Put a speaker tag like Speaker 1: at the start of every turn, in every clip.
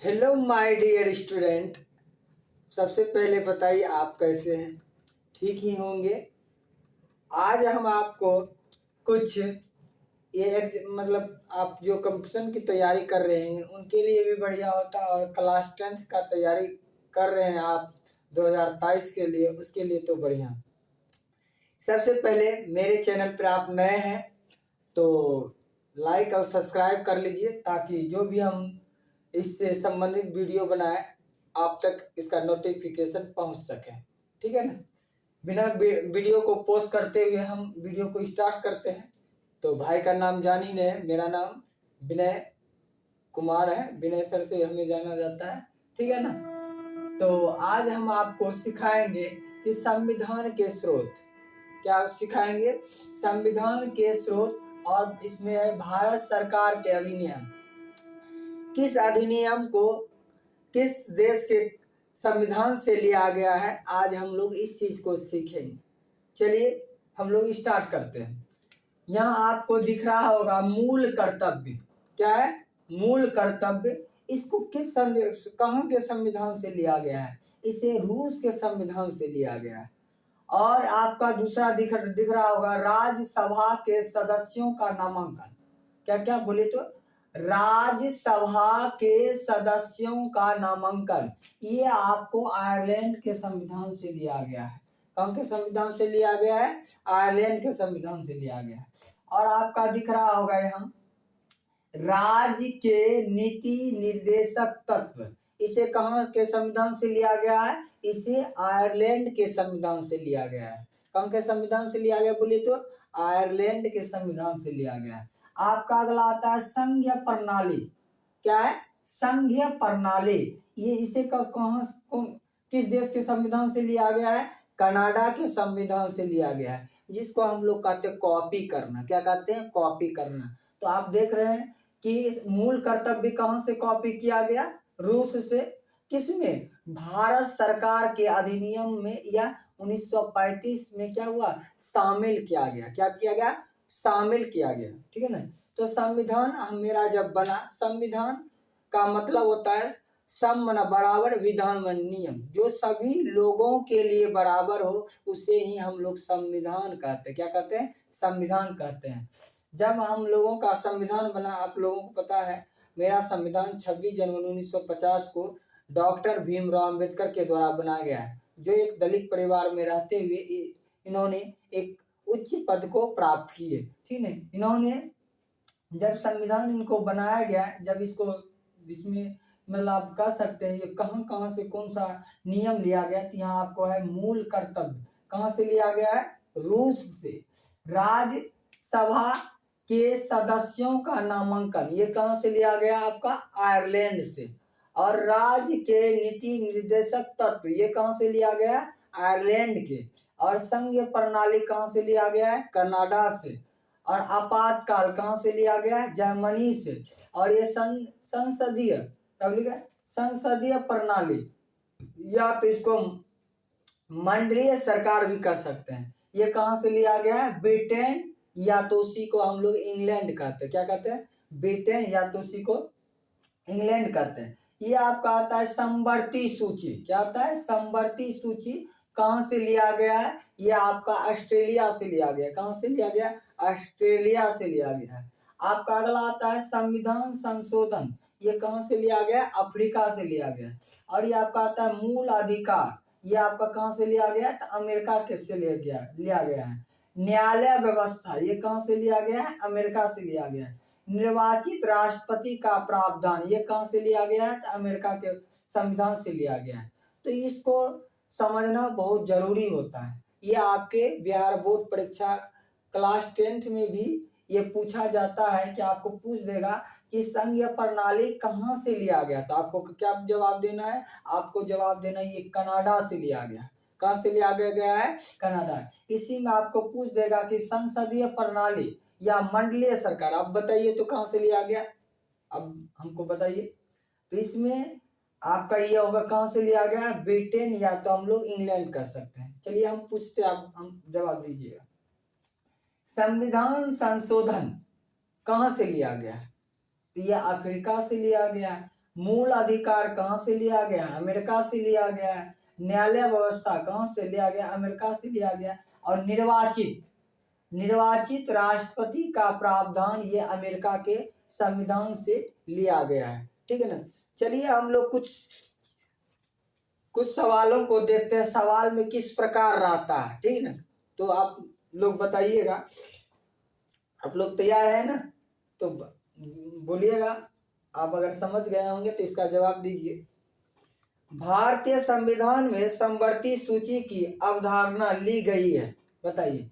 Speaker 1: Hello my dear student. सबसे पहले बताइए आप कैसे हैं? ठीक ही होंगे। आज हम आपको कुछ मतलब आप जो कंपटीशन की तैयारी कर रहे हैं उनके लिए भी बढ़िया होता है, और क्लास 10th का तैयारी कर रहे हैं आप 2023 के लिए, उसके लिए तो बढ़िया। सबसे पहले मेरे चैनल पर आप नए हैं तो लाइक और सब्सक्राइब कर लीजिए, ताकि जो भी हम इससे संबंधित वीडियो बनाए आप तक इसका नोटिफिकेशन पहुंच सके। ठीक है ना? बिना वीडियो को पोस्ट करते हुए हम वीडियो को स्टार्ट करते हैं। तो भाई का नाम जान ही रहे, मेरा नाम विनय कुमार है। विनय सर से हमें जाना जाता है। ठीक है ना? तो आज हम आपको सिखाएंगे कि संविधान के स्रोत। क्या सिखाएंगे? संविधान के स्रोत, और इसमें है भारत सरकार के अधिनियम। किस अधिनियम को किस देश के संविधान से लिया गया है, आज हम लोग इस चीज को सीखेंगे। चलिए हम लोग स्टार्ट करते हैं। यहाँ आपको दिख रहा होगा मूल कर्तव्य। क्या है? मूल कर्तव्य। इसको कहाँ के संविधान से लिया गया है? इसे रूस के संविधान से लिया गया है। और आपका दूसरा दिख रहा होगा राज्यसभा के सदस्यों का नामांकन। क्या क्या बोले तो? राज्यसभा के सदस्यों का नामांकन, ये आपको आयरलैंड के संविधान से लिया गया है। कौन के संविधान से लिया गया है? आयरलैंड के संविधान से लिया गया है। और आपका दिख रहा होगा यहाँ राज्य के नीति निर्देशक तत्व, इसे कहाँ के संविधान से लिया गया है? इसे आयरलैंड के संविधान से लिया गया है। कौन के संविधान से लिया गया बोले तो? आयरलैंड के संविधान से लिया गया है। आपका अगला आता है संघीय प्रणाली। क्या है? संघीय प्रणाली। ये इसे कहाँ किस देश के संविधान से लिया गया है? कनाडा के संविधान से लिया गया है, जिसको हम लोग कहते हैं कॉपी करना। क्या कहते हैं? कॉपी करना। तो आप देख रहे हैं कि मूल कर्तव्य कहाँ से कॉपी किया गया? रूस से। किसमें? भारत सरकार के अधिनियम में, या 1935 में क्या हुआ? शामिल किया गया। क्या किया गया? शामिल किया गया। ठीक है ना? तो संविधान मेरा जब बना, संविधान का मतलब होता है सम मना बराबर, विधान मन नियम, जो सभी लोगों के लिए बराबर हो उसे ही हम लोग संविधान कहते हैं। क्या कहते हैं? संविधान कहते हैं। जब हम लोगों का संविधान बना, आप लोगों को पता है मेरा संविधान 26 जनवरी 1950 को डॉक्टर भीमराव अंबेडकर के द्वारा बनाया गया है, जो एक दलित परिवार में रहते हुए इन्होंने एक उच्च पद को प्राप्त किए। ठीक है? इन्होंने जब संविधान इनको बनाया गया, जब इसको इसमें मतलब आप कह सकते हैं ये कहाँ कहाँ से कौन सा नियम लिया गया, तो यहाँ आपको है मूल कर्तव्य। कहाँ से लिया गया है? रूस से। राज्यसभा के सदस्यों का नामांकन, ये कहाँ से लिया गया? आपका आयरलैंड से। और राज्य के नीति निर्देशक तत्व, ये कहाँ से लिया गया? आयरलैंड के। और संघीय प्रणाली कहाँ से लिया गया है? कनाडा से। और आपातकाल कहाँ से लिया गया है? जर्मनी से। और ये संसदीय, तब लिखा संसदीय प्रणाली, या तो इसको मंडलीय सरकार भी कर सकते हैं। ये कहाँ से लिया गया है? ब्रिटेन, या तो उसी को हम लोग इंग्लैंड कहते हैं। क्या कहते हैं? ब्रिटेन, या तो उसी को इंग्लैंड कहते हैं। ये आपका आता है समवर्ती सूची। क्या आता है? समवर्ती सूची। कहाँ से लिया गया है? ये आपका ऑस्ट्रेलिया से लिया गया। कहाँ से लिया गया? ऑस्ट्रेलिया से लिया गया है। आपका अगला आता है संविधान संशोधन, ये कहाँ से लिया गया? अफ्रीका से लिया गया। और ये आपका आता है मूल अधिकार, ये आपका कहाँ से लिया गया? तो अमेरिका के से लिया गया है। न्यायालय व्यवस्था, ये कहाँ से लिया गया है? अमेरिका से लिया गया है। निर्वाचित राष्ट्रपति का प्रावधान, ये कहाँ से लिया गया है? तो अमेरिका के संविधान से लिया गया है। तो इसको समझना बहुत जरूरी होता है। ये आपके बिहार बोर्ड परीक्षा क्लास 10th में भी ये पूछा जाता है कि आपको पूछ देगा कि संघीय प्रणाली कहाँ से लिया गया। तो आपको क्या जवाब देना है? आपको जवाब देना है ये कनाडा से लिया गया। कहाँ से लिया गया है? कनाडा। इसी में आपको पूछ देगा कि संसदीय प्रणाली या मंडलीय सरकार, आप बताइए तो कहाँ से लिया गया? अब हमको बताइए। तो इसमें आपका ये होगा कहाँ से लिया गया? ब्रिटेन, या तो हम लोग इंग्लैंड कर सकते हैं। चलिए हम पूछते, आप हम जवाब दीजिएगा। संविधान संशोधन कहाँ से लिया गया है? तो ये अफ्रीका से लिया गया है। मूल अधिकार कहाँ से लिया गया? अमेरिका से लिया गया है। न्यायालय व्यवस्था कहाँ से लिया गया? अमेरिका से लिया गया। और निर्वाचित राष्ट्रपति का प्रावधान ये अमेरिका के संविधान से लिया गया है। ठीक है ना। चलिए हम लोग कुछ सवालों को देखते हैं, सवाल में किस प्रकार रहता है। ठीक है ना। तो आप लोग बताइएगा, आप लोग तैयार है ना? तो बोलिएगा, आप अगर समझ गए होंगे तो इसका जवाब दीजिए। भारतीय संविधान में समवर्ती सूची की अवधारणा ली गई है, बताइए।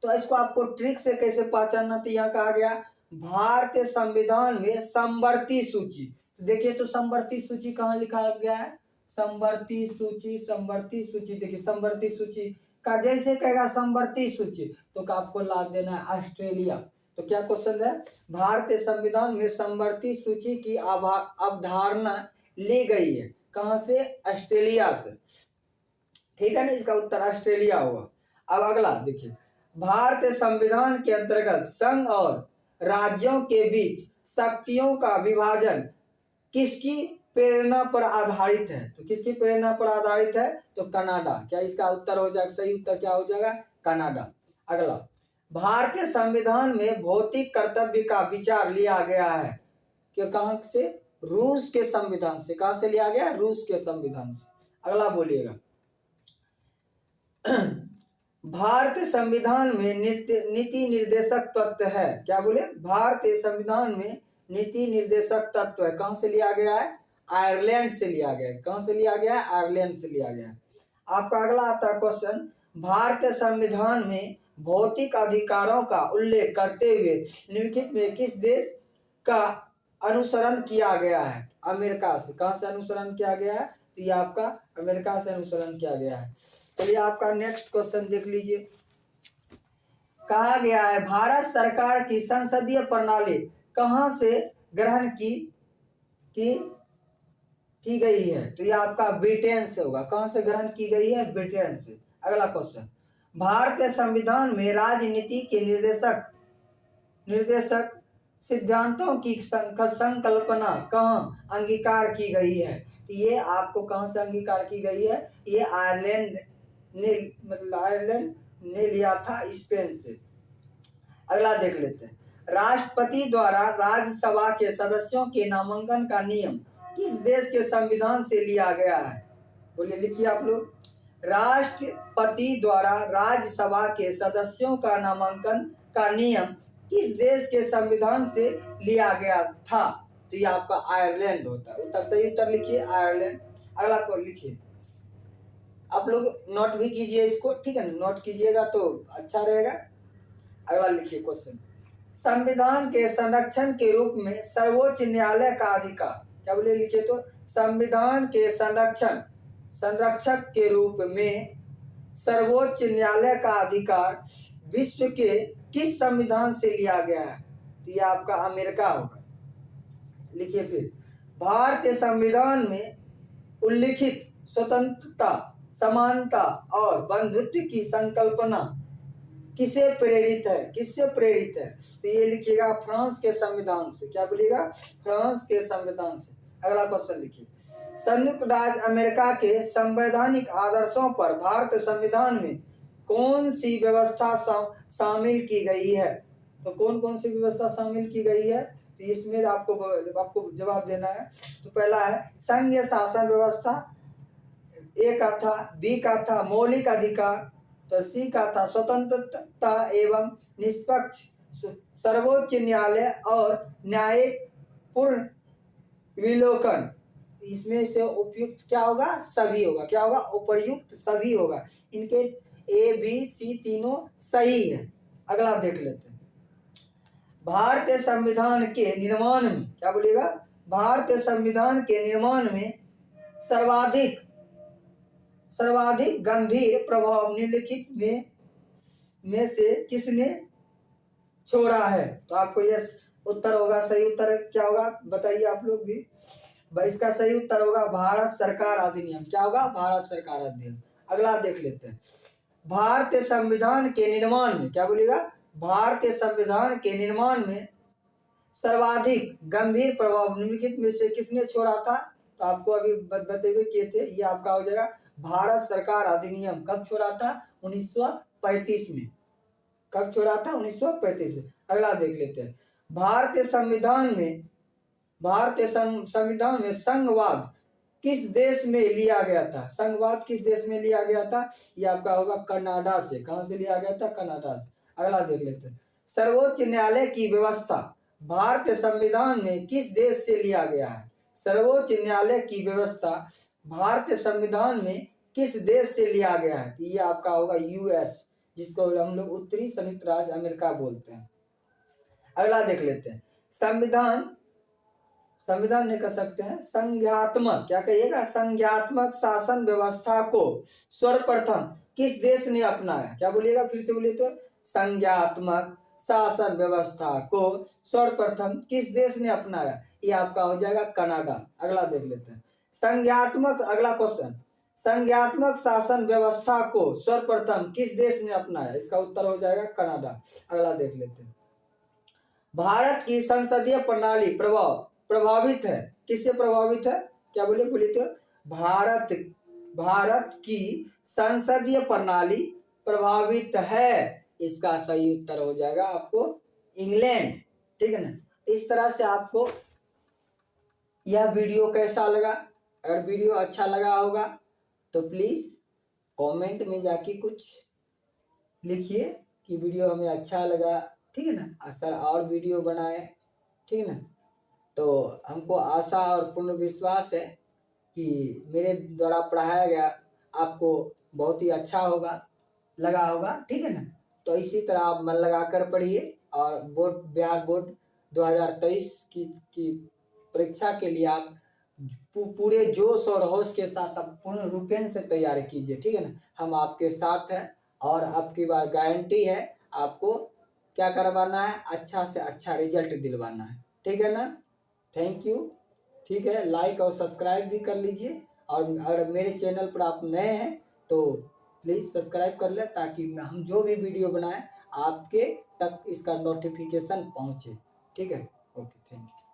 Speaker 1: तो इसको आपको ट्रिक से कैसे पहचानना? तो यहाँ कहा गया भारतीय संविधान में समवर्ती सूची। देखिए तो समवर्ती सूची कहाँ लिखा गया है? समवर्ती सूची, समवर्ती सूची। देखिए समवर्ती सूची का जैसे कहेगा समवर्ती सूची तो आपको ला देना है ऑस्ट्रेलिया। तो क्या क्वेश्चन है? भारतीय संविधान में समवर्ती सूची की अवधारणा ली गई है, कहां से? ऑस्ट्रेलिया से। ठीक है ना, इसका उत्तर ऑस्ट्रेलिया होगा। अब अगला देखिए, भारतीय संविधान के अंतर्गत संघ और राज्यों के बीच शक्तियों का विभाजन किसकी प्रेरणा पर आधारित है? तो किसकी प्रेरणा पर आधारित है? तो कनाडा। क्या इसका उत्तर हो जाएगा? सही उत्तर क्या हो जाएगा? कनाडा। अगला, भारतीय संविधान में भौतिक कर्तव्य का विचार लिया गया है कि कहां से? रूस के संविधान से। कहां से लिया गया? रूस के संविधान से। अगला बोलिएगा, भारतीय संविधान में नीति निर्देशक तत्व है। क्या बोले? भारतीय संविधान में नीति निर्देशक तत्व है, कहां से लिया गया है? आयरलैंड से लिया गया है। कहां से लिया गया है? आयरलैंड से लिया गया है। आपका अगला आता है क्वेश्चन, भारतीय संविधान में भौतिक अधिकारों का उल्लेख करते हुए निम्नलिखित में किस देश का अनुसरण किया गया है? अमेरिका से। कहां से अनुसरण किया गया है? तो ये आपका अमेरिका से अनुसरण किया गया है। चलिए आपका नेक्स्ट क्वेश्चन देख लीजिए। कहा गया है भारत सरकार की संसदीय प्रणाली कहां से ग्रहण की गई है? तो ये आपका ब्रिटेन से होगा। कहां से ग्रहण की गई है? ब्रिटेन से। अगला क्वेश्चन, भारतीय संविधान में राजनीति के निर्देशक सिद्धांतों की संकल्पना कहां अंगीकार की गई है? तो ये आपको कहां से अंगीकार की गई है? ये आयरलैंड ने लिया था, स्पेन से। अगला देख लेते हैं, राष्ट्रपति द्वारा राज्यसभा के सदस्यों के नामांकन का नियम किस देश के संविधान से लिया गया है? बोलिए, लिखिए आप लोग। राष्ट्रपति द्वारा राज्यसभा के सदस्यों का नामांकन का नियम किस देश के संविधान से लिया गया था? तो ये आपका आयरलैंड होता है। उत्तर सही उत्तर लिखिए, आयरलैंड। अगला को लिखिए, आप लोग नोट भी कीजिए इसको। ठीक है, नोट कीजिएगा तो अच्छा रहेगा। अगला लिखिए क्वेश्चन, संविधान के संरक्षण के रूप में सर्वोच्च न्यायालय का अधिकार। क्या बोले? लिखिए तो, संविधान के संरक्षक के रूप में सर्वोच्च न्यायालय का अधिकार विश्व के किस संविधान से लिया गया है? तो यह आपका अमेरिका होगा। लिखिए फिर, भारतीय संविधान में उल्लिखित स्वतंत्रता, समानता और बंधुत्व की संकल्पना किसे प्रेरित है? किससे प्रेरित है? तो ये लिखिएगा फ्रांस के संविधान से। क्या बोलिएगा? फ्रांस के संविधान से। अगला क्वेश्चन लिखिए, संयुक्त राज्य अमेरिका के संवैधानिक आदर्शों पर भारतीय संविधान में कौन सी व्यवस्था शामिल की गई है? तो कौन कौन सी व्यवस्था शामिल की गई है? तो इसमें आपको जवाब देना है। तो पहला है संघीय शासन व्यवस्था, ए का था, बी का था मौलिक अधिकार, तो सी का था स्वतंत्रता एवं निष्पक्ष सर्वोच्च न्यायालय और न्यायिक पूर्ण विलोकन। इसमें से उपयुक्त क्या होगा? सभी होगा। क्या होगा? उपयुक्त सभी होगा। इनके ए बी सी तीनों सही है। अगला देख लेते हैं, भारतीय संविधान के निर्माण में, क्या बोलिएगा? भारतीय संविधान के निर्माण में सर्वाधिक गंभीर प्रभाव निम्नलिखित में से किसने छोड़ा है? तो आपको यह उत्तर होगा, सही उत्तर क्या होगा बताइए आप लोग भी। इसका सही उत्तर होगा भारत सरकार अधिनियम। क्या होगा? भारत सरकार अधिनियम। अगला देख लेते हैं, भारतीय संविधान के निर्माण में, क्या बोलिएगा? भारतीय संविधान के निर्माण में सर्वाधिक गंभीर प्रभाव निम्नलिखित में से किसने छोड़ा था? तो आपको अभी बताते हुए किए थे, ये आपका हो जाएगा भारत सरकार अधिनियम। कब छोड़ा था? 1935 में। कब छोड़ा था? 1935 में। अगला देख लेते हैं। भारतीय संविधान में संघवाद किस देश में लिया गया था? संघवाद किस देश में लिया गया था? ये आपका होगा कनाडा से। कहां से लिया गया था? कनाडा से। अगला देख लेते हैं। सर्वोच्च न्यायालय की व्यवस्था भारतीय संविधान में किस देश से लिया गया है? सर्वोच्च न्यायालय की व्यवस्था भारतीय संविधान में किस देश से लिया गया है? ये आपका होगा यूएस, जिसको हम लोग उत्तरी संयुक्त राज्य अमेरिका बोलते हैं। अगला देख लेते हैं। संविधान नहीं कर सकते हैं। संघात्मक, क्या कहिएगा? संघात्मक शासन व्यवस्था को सर्वप्रथम किस देश ने अपनाया? क्या बोलिएगा? फिर से बोलिए तो। संघात्मक शासन व्यवस्था को सर्वप्रथम किस देश ने अपनाया? ये आपका हो जाएगा कनाडा। अगला देख लेते हैं। अगला क्वेश्चन, संघात्मक शासन व्यवस्था को सर्वप्रथम किस देश ने अपनाया? इसका उत्तर हो जाएगा कनाडा। अगला देख लेते हैं। भारत की संसदीय प्रणाली प्रभावित है, किससे प्रभावित है? क्या बोलिए तो। भारत की संसदीय प्रणाली प्रभावित है। इसका सही उत्तर हो जाएगा आपको इंग्लैंड। ठीक है ना। इस तरह से आपको यह वीडियो कैसा लगा? अगर वीडियो अच्छा लगा होगा तो प्लीज कमेंट में जाके कुछ लिखिए कि वीडियो हमें अच्छा लगा। ठीक है ना। सर और वीडियो बनाए। ठीक है ना। तो हमको आशा और पूर्ण विश्वास है कि मेरे द्वारा पढ़ाया गया आपको बहुत ही अच्छा लगा होगा। ठीक है ना। तो इसी तरह आप मन लगा कर पढ़िए और बिहार बोर्ड 2023 की परीक्षा के लिए आप पूरे जोश और होश के साथ आप पूर्ण रूपेण से तैयारी कीजिए। ठीक है ना। हम आपके साथ हैं और आपकी बार गारंटी है आपको क्या करवाना है? अच्छा से अच्छा रिजल्ट दिलवाना है। ठीक है ना। Thank you. ठीक है, लाइक और सब्सक्राइब भी कर लीजिए। और अगर मेरे चैनल पर आप नए हैं तो प्लीज़ सब्सक्राइब कर लें, ताकि हम जो भी वीडियो बनाएं आपके तक इसका नोटिफिकेशन पहुंचे। ठीक है। Okay, thank you.